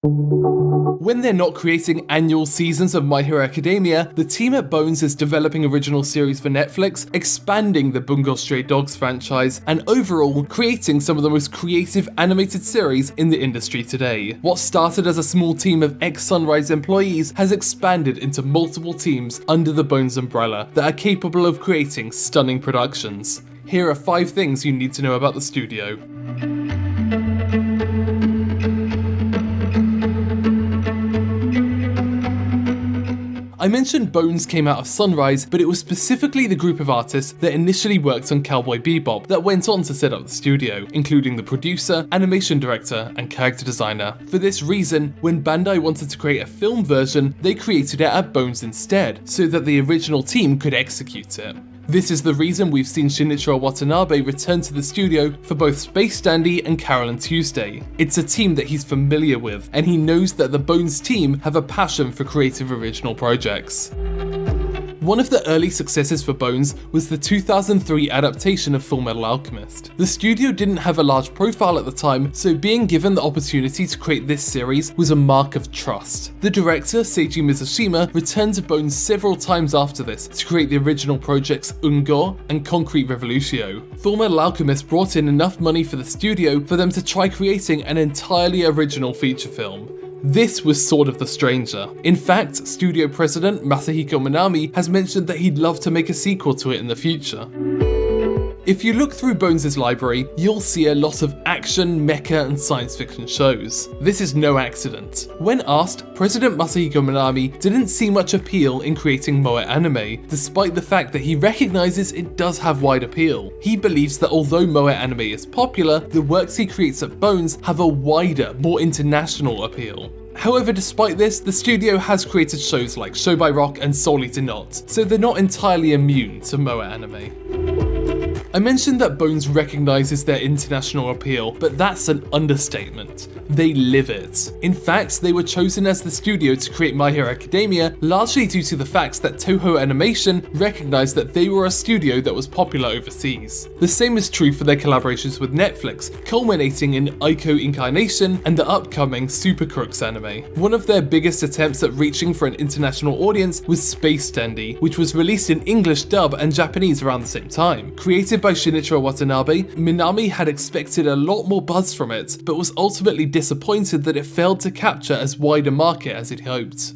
When they're not creating annual seasons of My Hero Academia, the team at Bones is developing original series for Netflix, expanding the Bungo Stray Dogs franchise, and overall creating some of the most creative animated series in the industry today. What started as a small team of ex-Sunrise employees has expanded into multiple teams under the Bones umbrella that are capable of creating stunning productions. Here are 5 things you need to know about the studio. I mentioned Bones came out of Sunrise, but it was specifically the group of artists that initially worked on Cowboy Bebop that went on to set up the studio, including the producer, animation director, and character designer. For this reason, when Bandai wanted to create a film version, they created it at Bones instead, so that the original team could execute it. This is the reason we've seen Shinichiro Watanabe return to the studio for both Space Dandy and Carol and Tuesday. It's a team that he's familiar with, and he knows that the Bones team have a passion for creative original projects. One of the early successes for Bones was the 2003 adaptation of Fullmetal Alchemist. The studio didn't have a large profile at the time, so being given the opportunity to create this series was a mark of trust. The director, Seiji Mizushima, returned to Bones several times after this to create the original projects Ungo and Concrete Revolutio. Fullmetal Alchemist brought in enough money for the studio for them to try creating an entirely original feature film. This was Sword of the Stranger. In fact, studio president Masahiko Minami has mentioned that he'd love to make a sequel to it in the future. If you look through Bones' library, you'll see a lot of action, mecha, and science fiction shows. This is no accident. When asked, President Masahiko Minami didn't see much appeal in creating MOA Anime, despite the fact that he recognizes it does have wide appeal. He believes that although MOA Anime is popular, the works he creates at Bones have a wider, more international appeal. However, despite this, the studio has created shows like Show by Rock and Soul Eater Not, so they're not entirely immune to MOA Anime. I mentioned that Bones recognizes their international appeal, but that's an understatement. They live it. In fact, they were chosen as the studio to create My Hero Academia largely due to the fact that Toho Animation recognized that they were a studio that was popular overseas. The same is true for their collaborations with Netflix, culminating in Aiko Incarnation and the upcoming Super Crooks anime. One of their biggest attempts at reaching for an international audience was Space Dandy, which was released in English dub and Japanese around the same time. Created by Shinichiro Watanabe, Minami had expected a lot more buzz from it, but was ultimately disappointed that it failed to capture as wide a market as he'd hoped.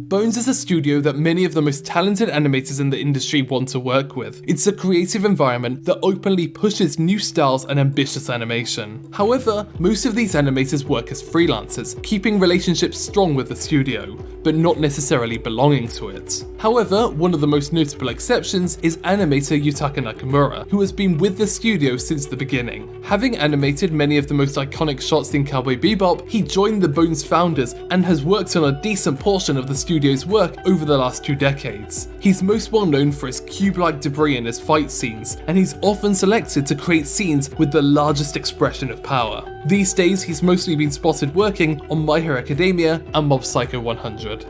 Bones is a studio that many of the most talented animators in the industry want to work with. It's a creative environment that openly pushes new styles and ambitious animation. However, most of these animators work as freelancers, keeping relationships strong with the studio, but not necessarily belonging to it. However, one of the most notable exceptions is animator Utica Nakamura, who has been with the studio since the beginning. Having animated many of the most iconic shots in Cowboy Bebop, he joined the Bones founders and has worked on a decent portion of the studio's work over the last 2 decades. He's most well known for his cube-like debris in his fight scenes, and he's often selected to create scenes with the largest expression of power. These days, he's mostly been spotted working on My Hero Academia and Mob Psycho 100.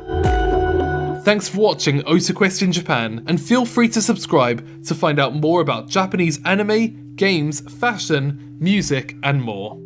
Thanks for watching OTAQUEST in Japan, and feel free to subscribe to find out more about Japanese anime, games, fashion, music, and more.